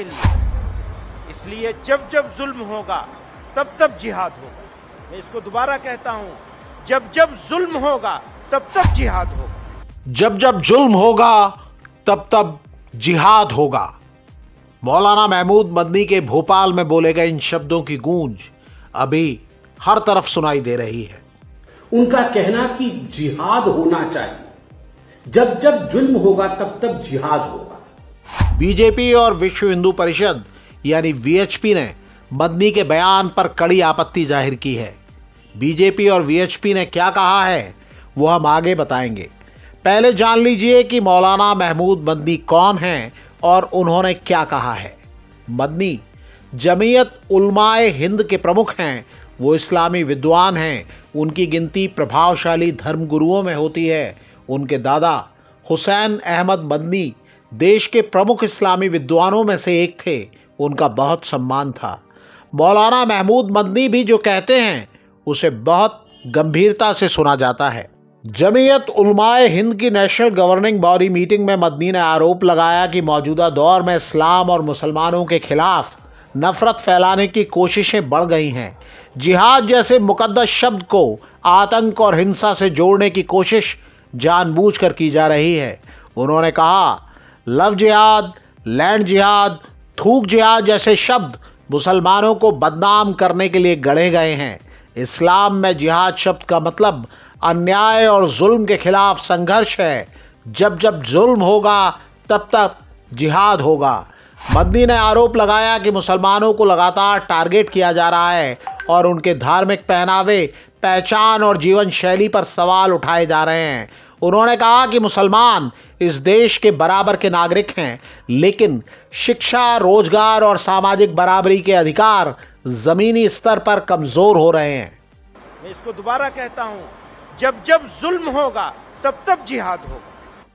के लिए। इसलिए जब जब जुल्म होगा तब तब जिहाद होगा। मैं इसको दोबारा कहता हूं, जब जब जुल्म होगा तब तब जिहाद होगा। जब जब जुल्म होगा तब तब जिहाद होगा। मौलाना महमूद मदनी के भोपाल में बोले गए इन शब्दों की गूंज अभी हर तरफ सुनाई दे रही है। उनका कहना कि जिहाद होना चाहिए, जब जब जुल्म होगा तब तब जिहाद होगा। बीजेपी और विश्व हिंदू परिषद यानी वीएचपी ने मदनी के बयान पर कड़ी आपत्ति जाहिर की है। बीजेपी और वीएचपी ने क्या कहा है वो हम आगे बताएंगे। पहले जान लीजिए कि मौलाना महमूद मदनी कौन हैं और उन्होंने क्या कहा है। मदनी जमीयत उलमाए हिंद के प्रमुख हैं। वो इस्लामी विद्वान हैं। उनकी गिनती प्रभावशाली धर्मगुरुओं में होती है। उनके दादा हुसैन अहमद मदनी देश के प्रमुख इस्लामी विद्वानों में से एक थे। उनका बहुत सम्मान था। मौलाना महमूद मदनी भी जो कहते हैं उसे बहुत गंभीरता से सुना जाता है। जमीयत उलमाए हिंद की नेशनल गवर्निंग बॉडी मीटिंग में मदनी ने आरोप लगाया कि मौजूदा दौर में इस्लाम और मुसलमानों के खिलाफ नफरत फैलाने की कोशिशें बढ़ गई हैं। जिहाद जैसे मुकद्दस शब्द को आतंक और हिंसा से जोड़ने की कोशिश जानबूझकर की जा रही है। उन्होंने कहा, लव जिहाद, लैंड जिहाद, थूक जिहाद जैसे शब्द मुसलमानों को बदनाम करने के लिए गढ़े गए हैं। इस्लाम में जिहाद शब्द का मतलब अन्याय और जुल्म के खिलाफ संघर्ष है। जब जब जुल्म होगा तब तब जिहाद होगा। मदनी ने आरोप लगाया कि मुसलमानों को लगातार टारगेट किया जा रहा है और उनके धार्मिक पहनावे, पहचान और जीवन शैली पर सवाल उठाए जा रहे हैं। उन्होंने कहा कि मुसलमान इस देश के बराबर के नागरिक हैं, लेकिन शिक्षा, रोजगार और सामाजिक बराबरी के अधिकार ज़मीनी स्तर पर कमज़ोर हो रहे हैं। मैं इसको दोबारा कहता हूं, जब जब जुल्म होगा तब तब जिहाद होगा।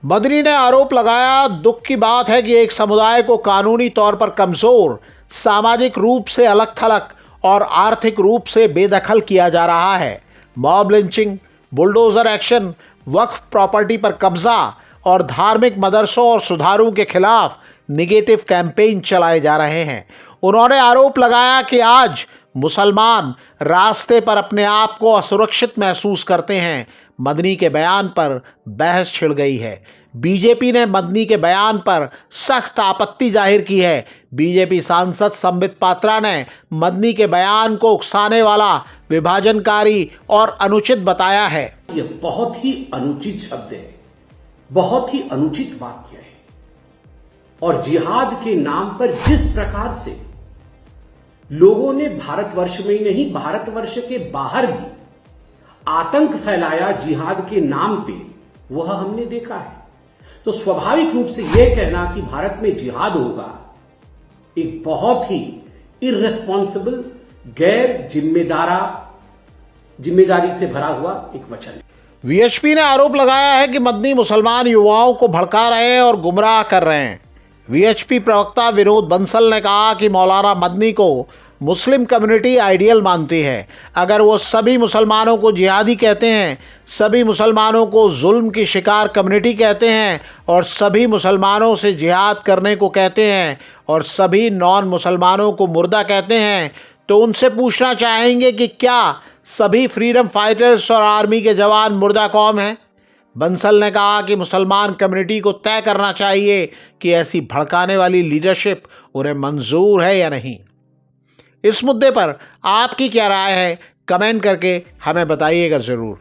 मदनी ने आरोप लगाया, दुख की बात है कि एक समुदाय को कानूनी तौर पर कमज़ोर, सामाजिक रूप से अलग थलग और आर्थिक रूप से बेदखल किया जा रहा है। मॉब लिंचिंग, बुलडोजर एक्शन, वक्फ प्रॉपर्टी पर कब्जा और धार्मिक मदरसों और सुधारों के खिलाफ निगेटिव कैंपेन चलाए जा रहे हैं। उन्होंने आरोप लगाया कि आज मुसलमान रास्ते पर अपने आप को असुरक्षित महसूस करते हैं। मदनी के बयान पर बहस छिड़ गई है। बीजेपी ने मदनी के बयान पर सख्त आपत्ति जाहिर की है। बीजेपी सांसद संबित पात्रा ने मदनी के बयान को उकसाने वाला, विभाजनकारी और अनुचित बताया है। यह बहुत ही अनुचित शब्द है, बहुत ही अनुचित वाक्य है। और जिहाद के नाम पर जिस प्रकार से लोगों ने भारतवर्ष में ही नहीं, भारतवर्ष के बाहर भी आतंक फैलाया जिहाद के नाम पे, वह हमने देखा है। तो स्वाभाविक रूप से यह कहना कि भारत में जिहाद होगा एक बहुत ही इर्रेस्पॉन्सिबल, गैर जिम्मेदारी से भरा हुआ एक वचन है। वीएचपी ने आरोप लगाया है कि मदनी मुसलमान युवाओं को भड़का रहे हैं और गुमराह कर रहे हैं। वीएचपी प्रवक्ता विनोद बंसल ने कहा कि मौलाना मदनी को मुस्लिम कम्युनिटी आइडियल मानती है। अगर वो सभी मुसलमानों को जिहादी कहते हैं, सभी मुसलमानों को जुल्म की शिकार कम्युनिटी कहते हैं और सभी मुसलमानों से जिहाद करने को कहते हैं और सभी नॉन मुसलमानों को मुर्दा कहते हैं, तो उनसे पूछना चाहेंगे कि क्या सभी फ्रीडम फाइटर्स और आर्मी के जवान मुर्दा कौम हैं? बंसल ने कहा कि मुसलमान कम्युनिटी को तय करना चाहिए कि ऐसी भड़काने वाली लीडरशिप उन्हें मंजूर है या नहीं। इस मुद्दे पर आपकी क्या राय है? कमेंट करके हमें बताइएगा ज़रूर।